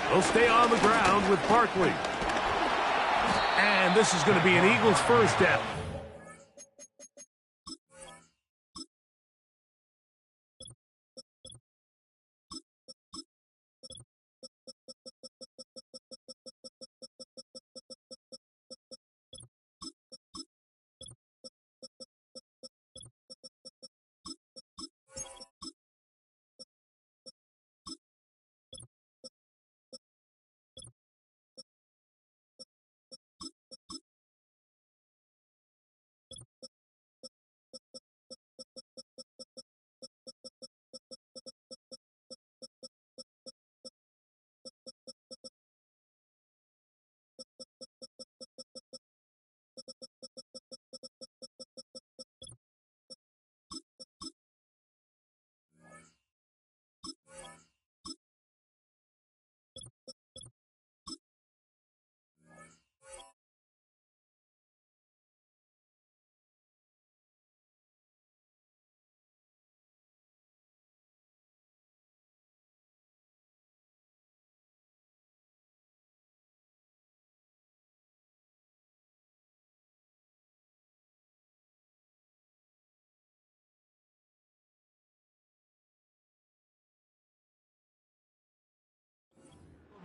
They'll stay on the ground with Barkley. And this is going to be an Eagles first down.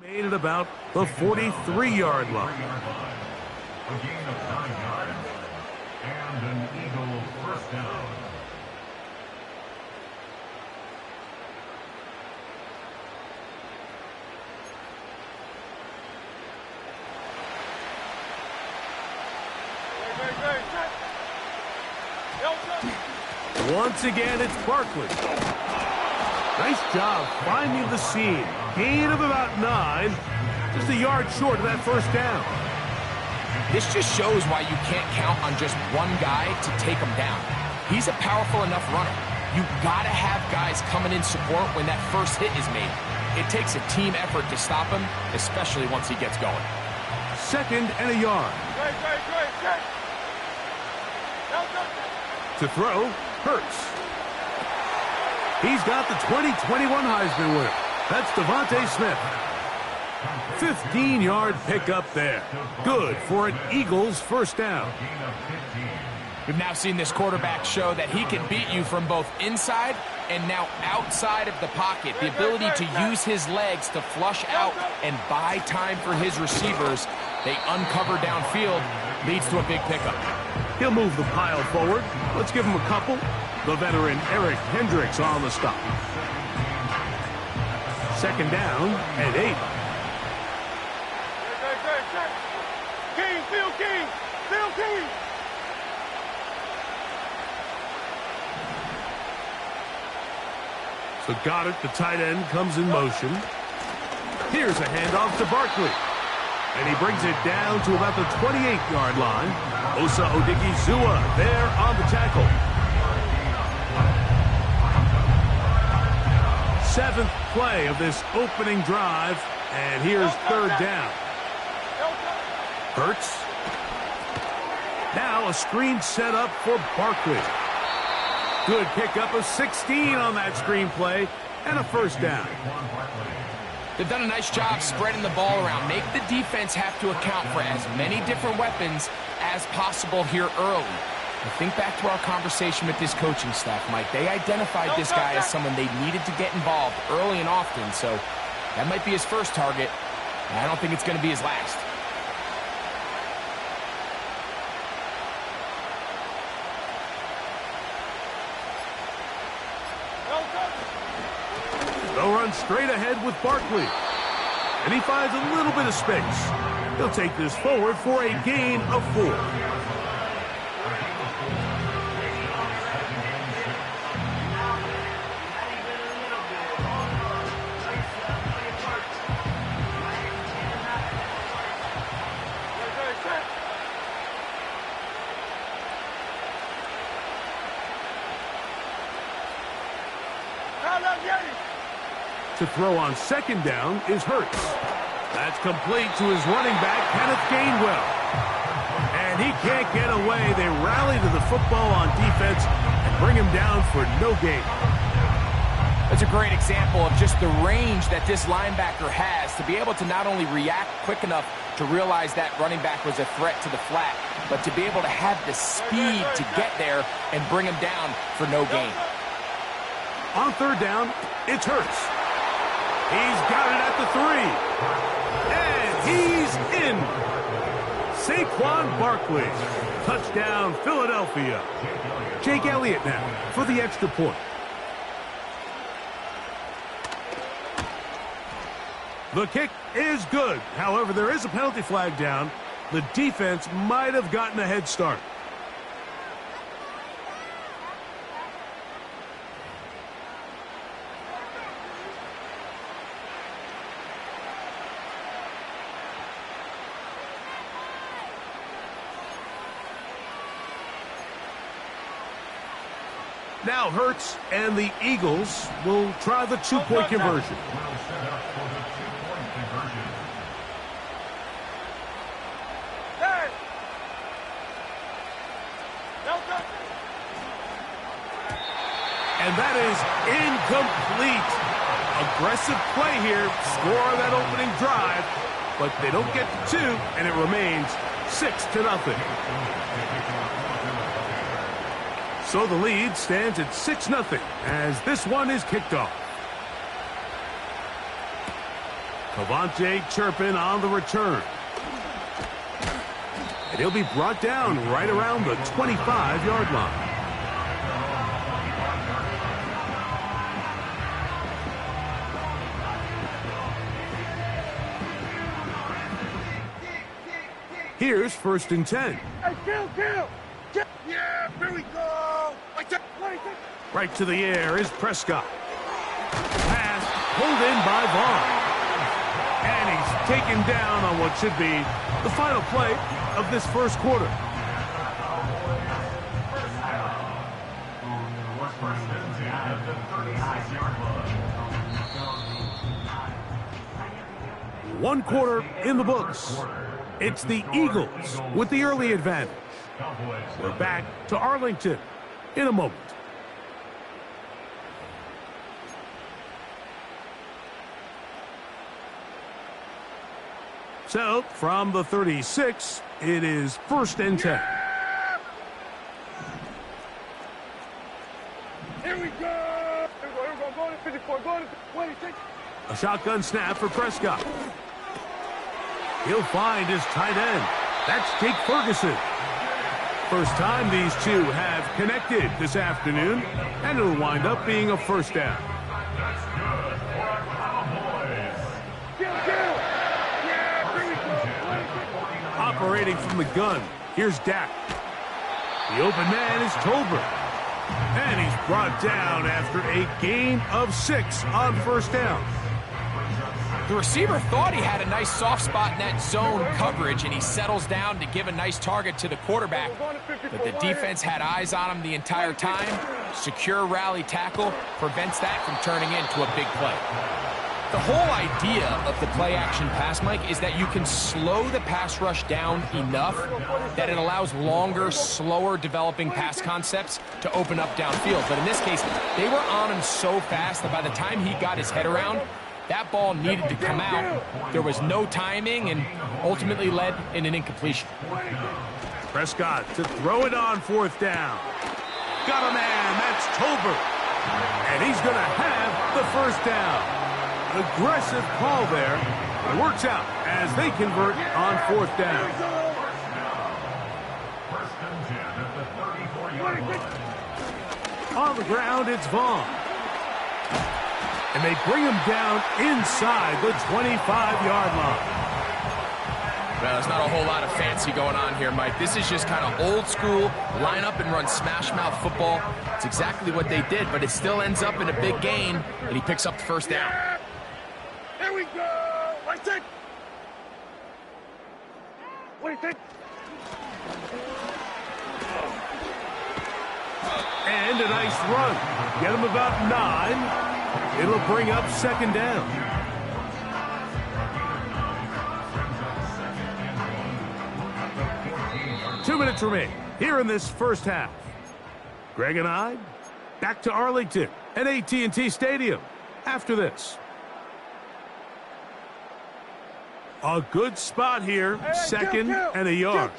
Made it about the 43-yard line. A gain of 9 yards and an Eagle first down. Once again, it's Barkley. Nice job finding the seam. Gain of about 9. Just a yard short of that first down. This just shows why you can't count on just one guy to take him down. He's a powerful enough runner. You gotta have guys coming in support when that first hit is made. It takes a team effort to stop him, especially once he gets going. Second and a yard. To throw, Hurts. He's got the 2021 Heisman winner. That's Devontae Smith. 15-yard pickup there. Good for an Eagles first down. We've now seen this quarterback show that he can beat you from both inside and now outside of the pocket. The ability to use his legs to flush out and buy time for his receivers. They uncover downfield, leads to a big pickup. He'll move the pile forward. Let's give him a couple. The veteran Eric Hendricks on the stop. Second down and 8. King. So Goddard, the tight end, comes in motion. Here's a handoff to Barkley. And he brings it down to about the 28-yard line. Osa Odigizua there on the tackle. 7th play of this opening drive, and here's third down. Hurts. Now a screen set up for Barkley. Good pickup of 16 on that screen play, and a first down. They've done a nice job spreading the ball around. Make the defense have to account for as many different weapons as possible here early. I think back to our conversation with this coaching staff, Mike. They identified this guy as someone they needed to get involved early and often, so that might be his first target. I don't think it's going to be his last. They'll run straight ahead with Barkley. And he finds a little bit of space. He'll take this forward for a gain of 4. To throw on second down is Hurts. That's complete to his running back, Kenneth Gainwell. And he can't get away. They rally to the football on defense and bring him down for no gain. That's a great example of just the range that this linebacker has to be able to not only react quick enough to realize that running back was a threat to the flat, but to be able to have the speed to get there and bring him down for no gain. On third down, it's Hurts. He's got it at the 3. And he's in. Saquon Barkley. Touchdown, Philadelphia. Jake Elliott now for the extra point. The kick is good. However, there is a penalty flag down. The defense might have gotten a head start. Now Hurts and the Eagles will try the two-point conversion. And that is incomplete. Aggressive play here, score that opening drive, but they don't get to 2, and it remains 6-0. So the lead stands at 6-0 as this one is kicked off. Cavante Turpin on the return. And he'll be brought down right around the 25-yard line. Here's 1st and 10. Hey, kill! Yeah, here we go! Right to the air is Prescott. Pass pulled in by Vaughn. And he's taken down on what should be the final play of this first quarter. One quarter in the books. It's the Eagles with the early advantage. We're back to Arlington in a moment. So, from the 36, it is 1st and 10. Here we go! Go to 54, go to 26. A shotgun snap for Prescott. He'll find his tight end. That's Jake Ferguson. First time these two have connected this afternoon, and it'll wind up being a first down. Operating from the gun, here's Dak. The open man is Tolbert. And he's brought down after a gain of 6 on first down. The receiver thought he had a nice soft spot in that zone coverage, and he settles down to give a nice target to the quarterback. But the defense had eyes on him the entire time. Secure rally tackle prevents that from turning into a big play. The whole idea of the play-action pass, Mike, is that you can slow the pass rush down enough that it allows longer, slower developing pass concepts to open up downfield. But in this case, they were on him so fast that by the time he got his head around, that ball needed to come out. There was no timing and ultimately led in an incompletion. Prescott to throw it on 4th down. Got a man, that's Tolbert. And he's going to have the first down. Aggressive call there. It works out as they convert on 4th down. On the ground, it's Vaughn. And they bring him down inside the 25-yard line. Well, there's not a whole lot of fancy going on here, Mike. This is just kind of old school, line up and run smash mouth football. It's exactly what they did, but it still ends up in a big gain, and he picks up the first down. Here we go! Right there! What do you think? And a nice run. Get him about 9. It'll bring up 2nd down. Two minutes remain here in this first half. Greg and I back to Arlington at AT&T Stadium after this. A good spot here, second and a yard.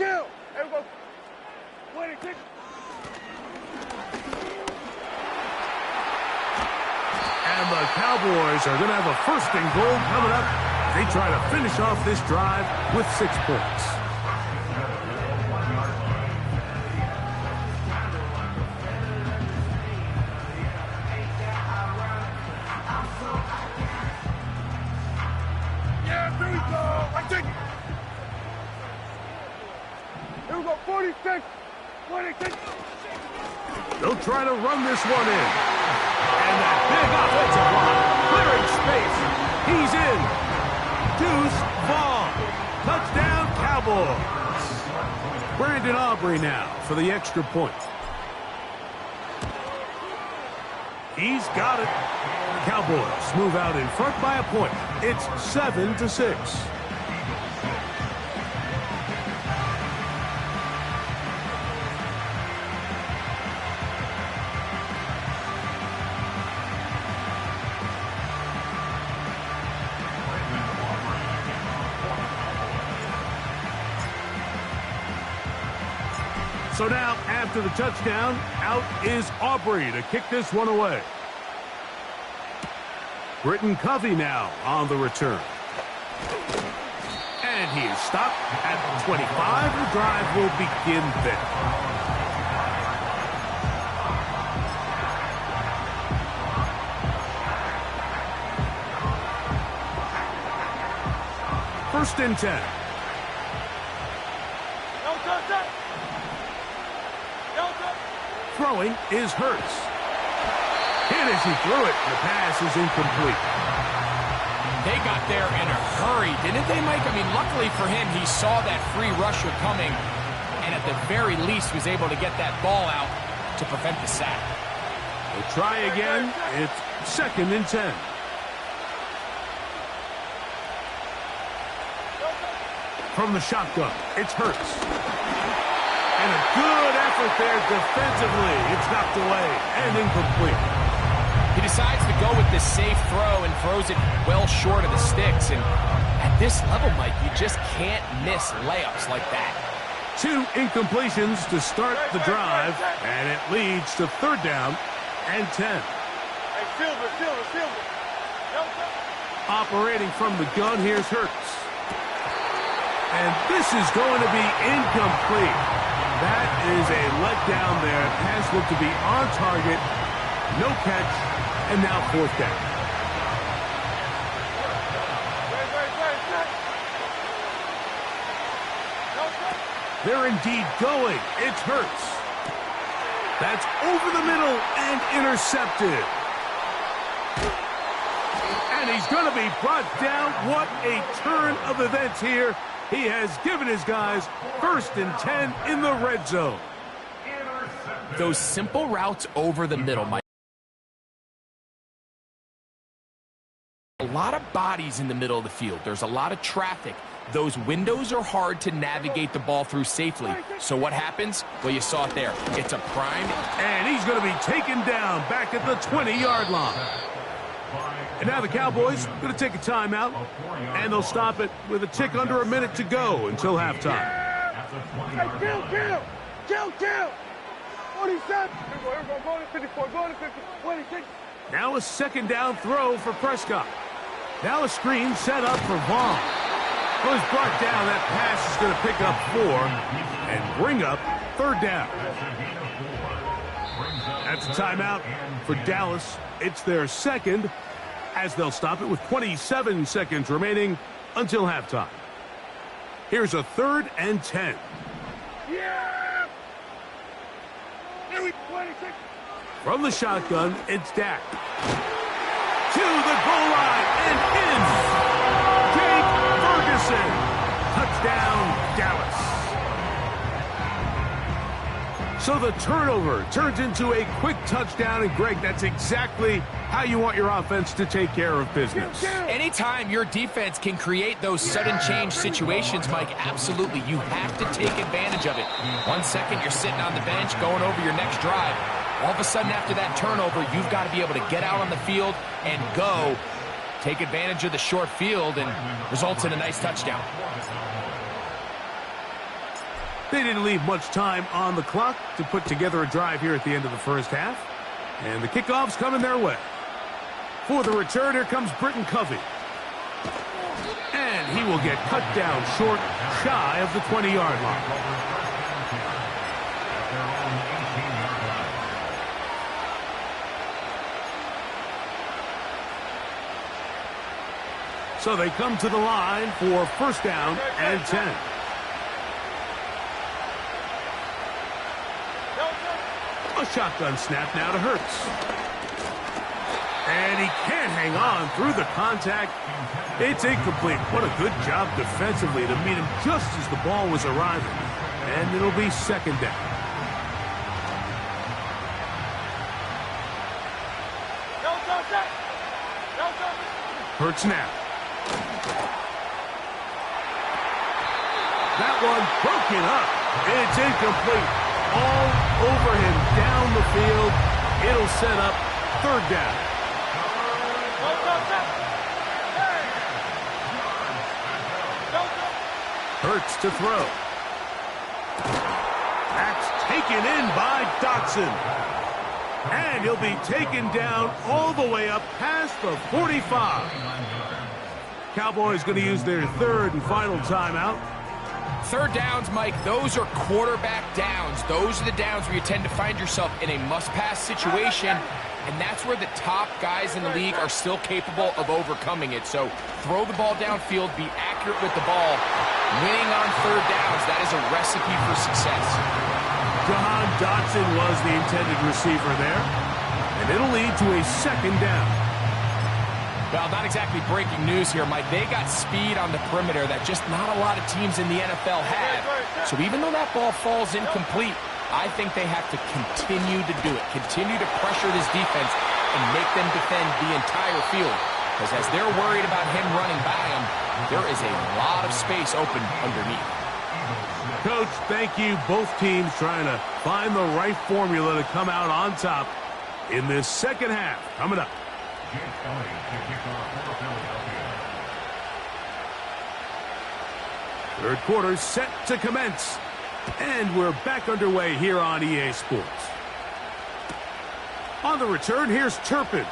And the Cowboys are going to have a first and goal coming up. They try to finish off this drive with 6 points. Yeah, there we go. I take it. Here we go, 46. 26. They'll try to run this one in. And that big offensive line, clearing space. He's in. Deuce Vaughn. Touchdown, Cowboys. Brandon Aubrey now for the extra point. He's got it. Cowboys move out in front by a point. It's 7-6. So now, after the touchdown, out is Aubrey to kick this one away. Britton Covey now on the return. And he is stopped at the 25. The drive will begin there. First and 10. Throwing is Hurts. Hit as he threw it. The pass is incomplete. They got there in a hurry, didn't they, Mike? I mean, luckily for him, he saw that free rusher coming, and at the very least was able to get that ball out to prevent the sack. We'll try again. It's second and 10. From the shotgun, it's Hurts. And a good effort there defensively. It's knocked away and incomplete. He decides to go with the safe throw and throws it well short of the sticks. And at this level, Mike, you just can't miss layups like that. 2 incompletions to start the drive, and it leads to third down and 10. Hey, Silver. Operating from the gun, here's Hurts. And this is going to be incomplete. That is a letdown there. Pass looked to be on target. No catch. And now fourth down. They're indeed going. It's Hurts. That's over the middle and intercepted. And he's going to be brought down. What a turn of events here. He has given his guys first and 10 in the red zone. Those simple routes over the middle, Mike. A lot of bodies in the middle of the field. There's a lot of traffic. Those windows are hard to navigate the ball through safely. So what happens? Well, you saw it there. It's a prime. And he's going to be taken down back at the 20-yard line. And now the Cowboys going to take a timeout, and they'll stop it with a tick under a minute to go until halftime. Hey, kill. 47. Here we go, go to 54, go to 50, 26. Now a second down throw for Prescott. Now a screen set up for Vaughn. Well, he's brought down. That pass is going to pick up 4 and bring up third down. That's a timeout for Dallas. It's their second, as they'll stop it with 27 seconds remaining until halftime. Here's a third and 10. Yeah! Here we 26. From the shotgun, it's Dak. To the goal line and in. Jake Ferguson. Touchdown, Dallas. So the turnover turns into a quick touchdown, and Greg, that's exactly how you want your offense to take care of business. Anytime your defense can create those sudden change situations, Mike, absolutely, you have to take advantage of it. 1 second, you're sitting on the bench, going over your next drive. All of a sudden after that turnover, you've got to be able to get out on the field and go, take advantage of the short field, and results in a nice touchdown. They didn't leave much time on the clock to put together a drive here at the end of the first half. And the kickoff's coming their way. For the return, here comes Britton Covey. And he will get cut down short, shy of the 20-yard line. So they come to the line for first down and 10. A shotgun snap now to Hurts. And he can't hang on through the contact. It's incomplete. What a good job defensively to meet him just as the ball was arriving. And it'll be second down. Hurts now. That one broken up. It's incomplete. All over him down the field. It'll set up third down. Hurts to throw. That's taken in by Dotson. And he'll be taken down all the way up past the 45. Cowboys going to use their third and final timeout. Third downs, Mike, those are quarterback downs. Those are the downs where you tend to find yourself in a must-pass situation, and that's where the top guys in the league are still capable of overcoming it. So throw the ball downfield, be accurate with the ball. Winning on third downs, that is a recipe for success. Jahan Dotson was the intended receiver there, and it'll lead to a second down. Well, not exactly breaking news here, Mike. They got speed on the perimeter that just not a lot of teams in the NFL have. So even though that ball falls incomplete, I think they have to continue to do it. Continue to pressure this defense and make them defend the entire field. Because as they're worried about him running by them, there is a lot of space open underneath. Coach, thank you. Both teams trying to find the right formula to come out on top in this second half. Coming up. Third quarter set to commence. And we're back underway here on EA Sports. On the return, here's Turpin.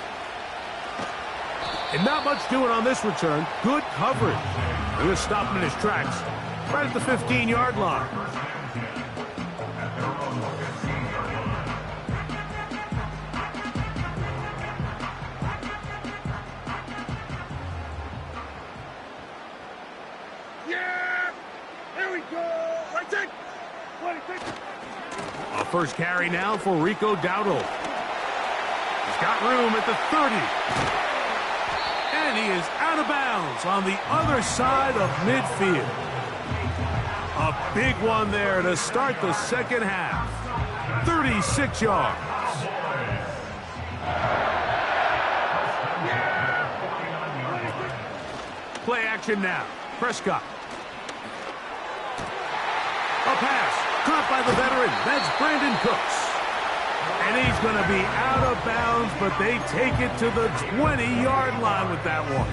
And not much doing on this return. Good coverage. They're going to stop him in his tracks right at the 15-yard line. A first carry now for Rico Dowdle. He's got room at the 30. And he is out of bounds on the other side of midfield. A big one there to start the second half. 36 yards. Play action now. Prescott. A pass. Caught by the veteran. That's Brandon Cooks. And he's going to be out of bounds, but they take it to the 20-yard line with that one.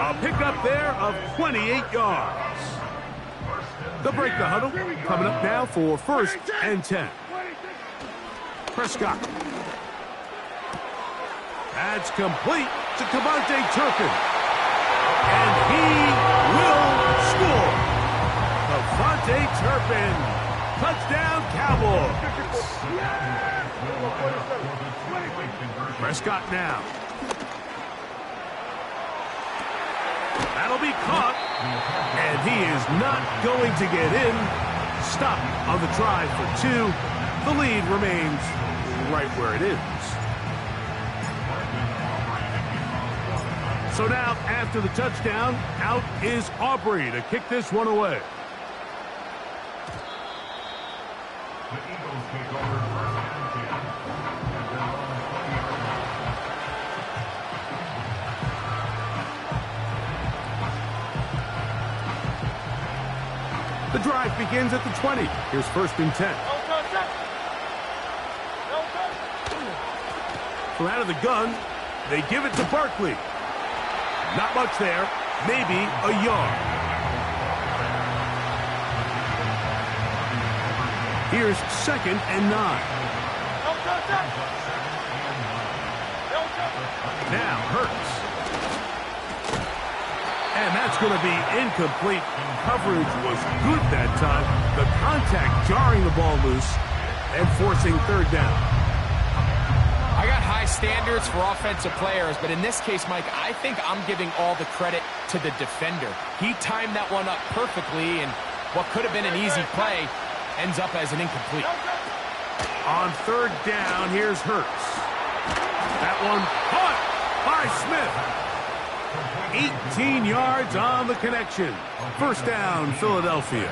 A pickup there of 28 yards. They'll break the huddle. Coming up now for first and 10. Prescott. That's complete to Cavante Turpin. And he will score. Cavante Turpin. Touchdown, Cowboys. Prescott now. That'll be caught. And he is not going to get in. Stop on the try for 2. The lead remains right where it is. So now, after the touchdown, out is Aubrey to kick this one away. The Eagles take over first and 10. The drive begins at the 20. Here's first and 10. from out of the gun. They give it to Barkley. Not much there. Maybe a yard. Here's 2nd and 9. Now Hurts. And that's going to be incomplete. Coverage was good that time. The contact jarring the ball loose and forcing 3rd down. I got high standards for offensive players, but in this case, Mike, I think I'm giving all the credit to the defender. He timed that one up perfectly, and what could have been an easy play ends up as an incomplete. On 3rd down, here's Hurts. That one caught by Smith. 18 yards on the connection. 1st down, Philadelphia.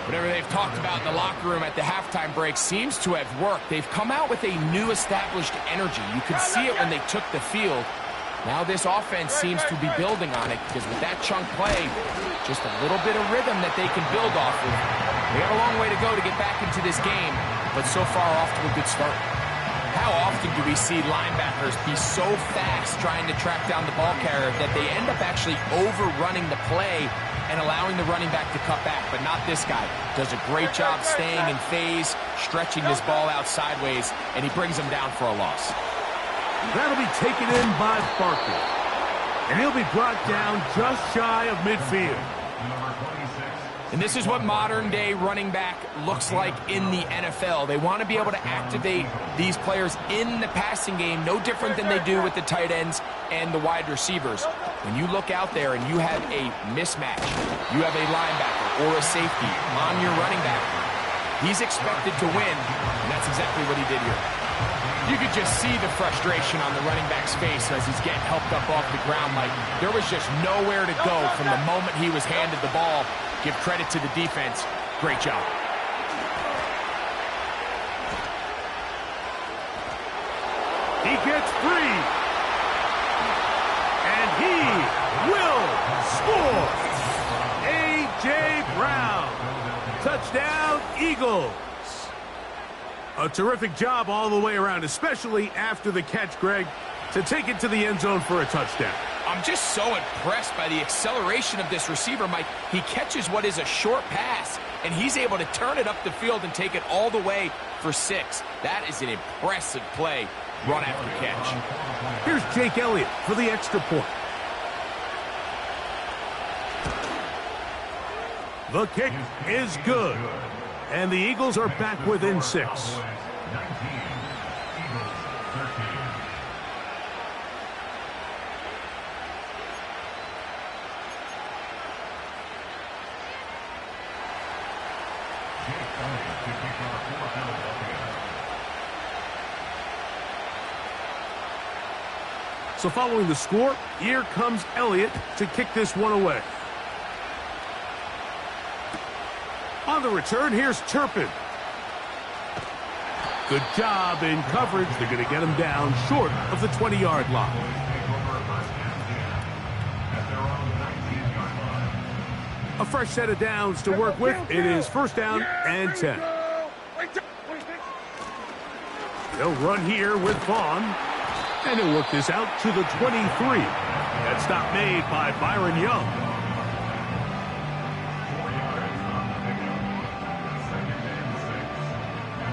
Whatever they've talked about in the locker room at the halftime break seems to have worked. They've come out with a new established energy. You could see it when they took the field. Now this offense seems to be building on it because with that chunk play, just a little bit of rhythm that they can build off of. They have a long way to go to get back into this game, but so far off to a good start. How often do we see linebackers be so fast trying to track down the ball carrier that they end up actually overrunning the play and allowing the running back to cut back, but not this guy. Does a great job staying in phase, stretching this ball out sideways, and he brings him down for a loss. That'll be taken in by Barkley. And he'll be brought down just shy of midfield. And this is what modern-day running back looks like in the NFL. They want to be able to activate these players in the passing game, no different than they do with the tight ends and the wide receivers. When you look out there and you have a mismatch, you have a linebacker or a safety on your running back, he's expected to win, and that's exactly what he did here. You could just see the frustration on the running back's face as he's getting helped up off the ground. Like there was just nowhere to go from the moment he was handed the ball. Give credit to the defense. Great job. He gets free. And he will score. A.J. Brown. Touchdown, Eagles. A terrific job all the way around, especially after the catch, Greg, to take it to the end zone for a touchdown. I'm just so impressed by the acceleration of this receiver, Mike. He catches what is a short pass, and he's able to turn it up the field and take it all the way for 6. That is an impressive play, run after catch. Here's Jake Elliott for the extra point. The kick is good. And the Eagles are back within 6. So following the score, here comes Elliott to kick this one away. On the return, here's Turpin. Good job in coverage. They're going to get him down short of the 20-yard line. A fresh set of downs to work with. It is 1st down and 10. They'll run here with Vaughn. And he'll work this out to the 23. That stop made by Byron Young.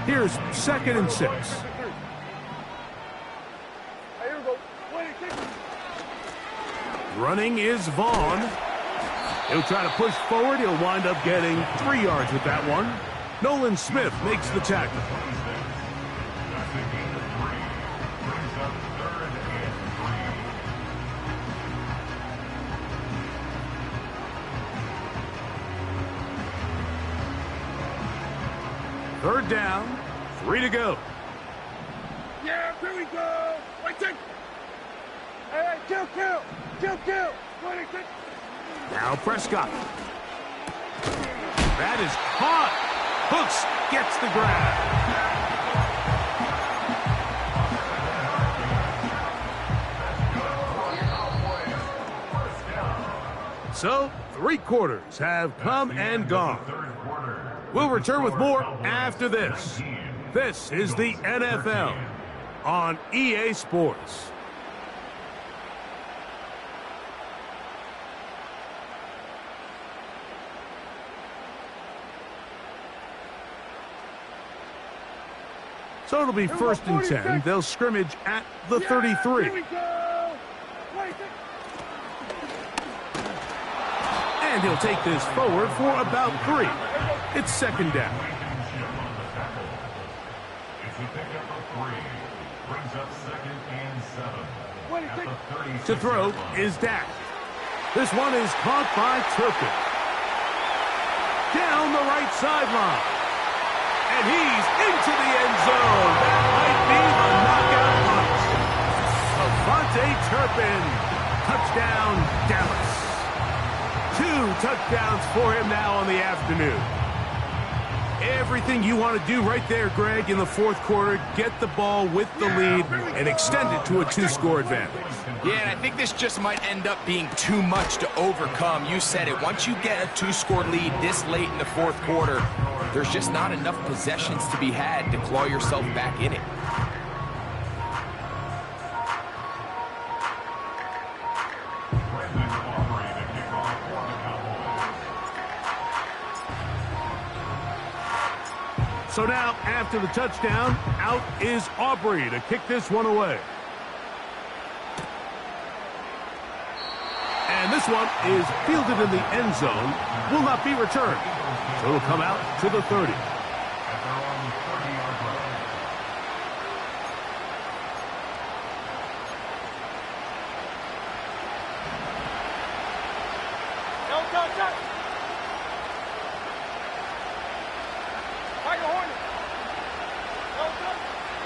Here's 2nd and 6. Running is Vaughn. He'll try to push forward. He'll wind up getting 3 yards with that one. Nolan Smith makes the tackle. Third down, 3 to go. Yeah, here we go. Wait, hey, kill. Now Prescott. That is caught. Hooks gets the grab. So, 3 quarters have come and gone. We'll return with more after this. This is the NFL. on EA Sports. So it'll be first and 10. They'll scrimmage at the 33. Here we go. And he'll take this forward for about 3. It's second down. It's a pickup of 3. Brings up second and 7. At the 36 To throw is Dak. This one is caught by Turpin. Down the right sideline. And he's into the end zone. That might be the knockout punch. Avante Turpin. Touchdown, Dallas. 2 touchdowns for him now on the afternoon. Everything you want to do right there, Greg, in the fourth quarter. Get the ball with the lead and extend it to a 2-score advantage. Yeah, and I think this just might end up being too much to overcome. You said it. Once you get a 2-score lead this late in the fourth quarter, there's just not enough possessions to be had to claw yourself back in it. So now, after the touchdown, out is Aubrey to kick this one away. And this one is fielded in the end zone, will not be returned. So it'll come out to the 30.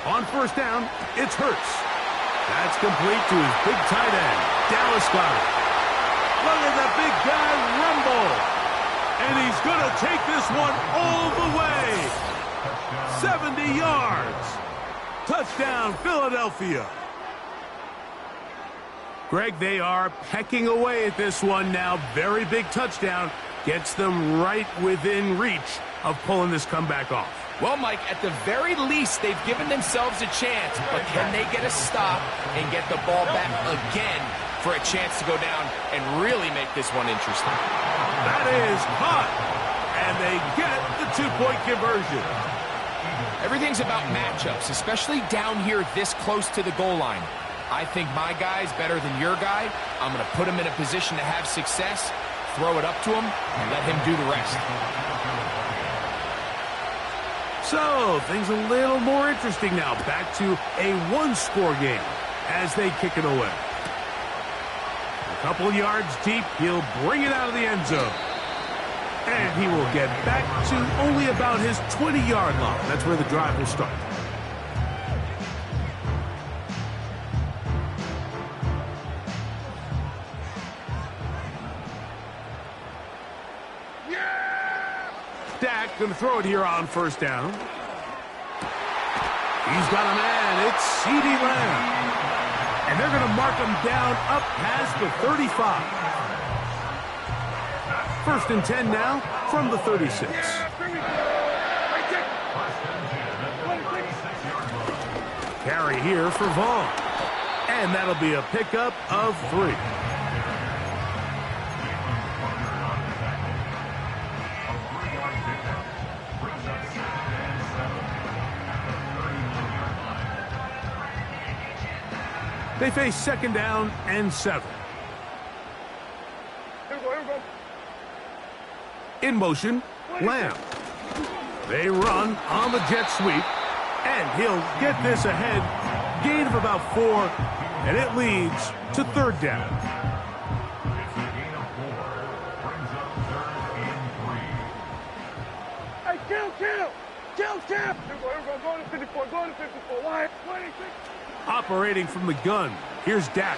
On first down, it's Hurts. That's complete to his big tight end, Dallas Goedert. Look at the big guy rumble. And he's going to take this one all the way. 70 yards. Touchdown, Philadelphia. Greg, they are pecking away at this one now. Very big touchdown. Gets them right within reach of pulling this comeback off. Well, Mike, at the very least, they've given themselves a chance, but can they get a stop and get the ball back again for a chance to go down and really make this one interesting? That is caught, and they get the 2-point conversion. Everything's about matchups, especially down here this close to the goal line. I think my guy's better than your guy. I'm going to put him in a position to have success, throw it up to him, and let him do the rest. So, things a little more interesting now. Back to a 1-score game as they kick it away. A couple yards deep, he'll bring it out of the end zone. And he will get back to only about his 20-yard line. That's where the drive will start. Dak going to throw it here on first down. He's got a man. It's CeeDee Lamb. And they're going to mark him down up past the 35. First and 10 now from the 36. Carry here for Vaughn. And that'll be a pickup of 3. They face second down and 7. Here we go. In motion, Lamb. They run on the jet sweep, and he'll get this ahead. Gain of about 4, and it leads to third down. It's a gain of 4. Brings up third and 3. Hey, kill! Here we go. Go to 54. Go to 54. Why? 26. Operating from the gun, here's Dak.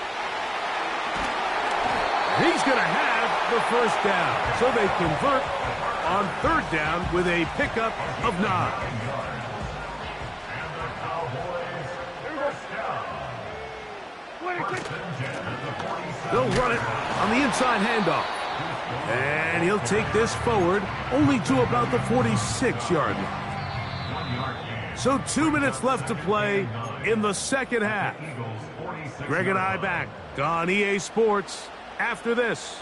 He's going to have the first down. So they convert on third down with a pickup of 9. And the Cowboys first down. First and 10 at the 47. They'll run it on the inside handoff. And he'll take this forward only to about the 46-yard line. So 2 minutes left to play in the second half. Greg and I back on EA Sports after this.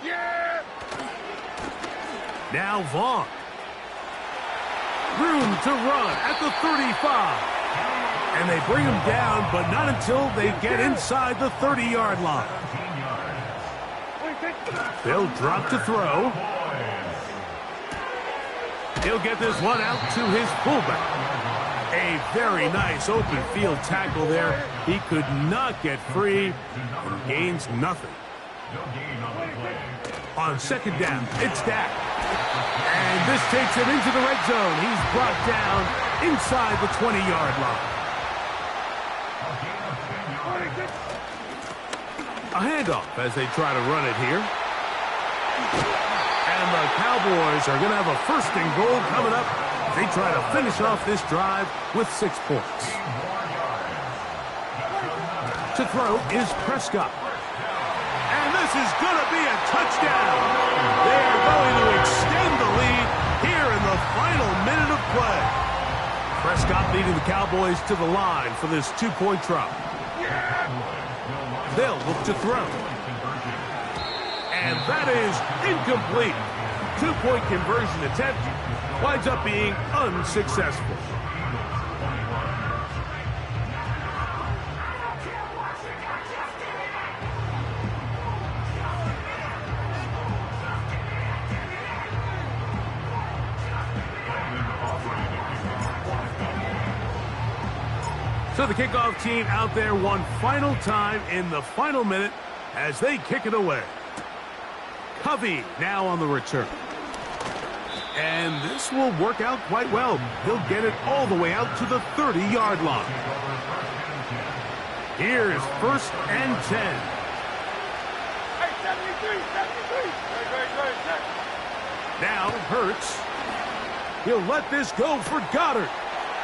Yeah! Now Vaughn. Room to run at the 35. And they bring him down, but not until they get inside the 30-yard line. They'll drop to throw. He'll get this one out to his fullback. A very nice open field tackle there. He could not get free and gains nothing. On second down, it's Dak. And this takes him into the red zone. He's brought down inside the 20-yard line. A handoff as they try to run it here. And the Cowboys are going to have a first and goal coming up. They try to finish off this drive with 6 points. To throw is Prescott. And this is going to be a touchdown. They are going to extend the lead here in the final minute of play. Prescott leading the Cowboys to the line for this 2-point try. They'll look to throw. And that is incomplete. 2-point conversion attempt winds up being unsuccessful. So the kickoff team out there one final time in the final minute as they kick it away. Covey now on the return. And this will work out quite well. He'll get it all the way out to the 30-yard line. Here's 1st and 10. Hey, 73, 73. Great. Now Hurts. He'll let this go for Goddard.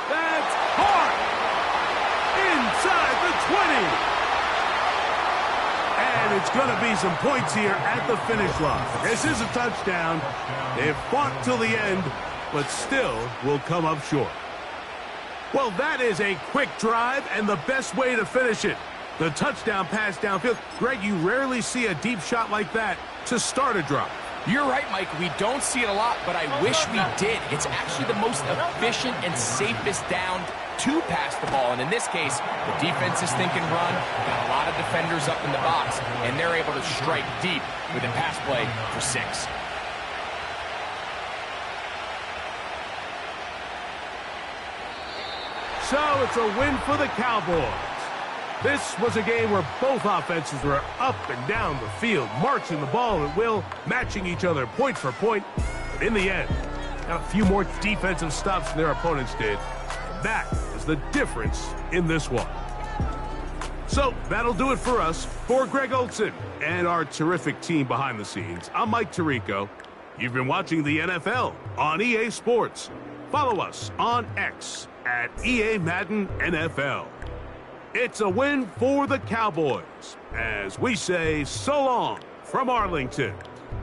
That's hard. Inside the 20. And it's going to be some points here at the finish line. This is a touchdown. They've fought till the end, but still will come up short. Well, that is a quick drive and the best way to finish it. The touchdown pass downfield. Greg, you rarely see a deep shot like that to start a drive. You're right, Mike. We don't see it a lot, but I wish we did. It's actually the most efficient and safest down to pass the ball. And in this case, the defense is thinking run, got a lot of defenders up in the box, and they're able to strike deep with a pass play for 6. So it's a win for the Cowboys. This was a game where both offenses were up and down the field, marching the ball at will, matching each other point for point. But in the end, got a few more defensive stops than their opponents did. And that is the difference in this one. So that'll do it for us. For Greg Olson and our terrific team behind the scenes, I'm Mike Tirico. You've been watching the NFL on EA Sports. Follow us on X at EA Madden NFL. It's a win for the Cowboys as we say so long from Arlington.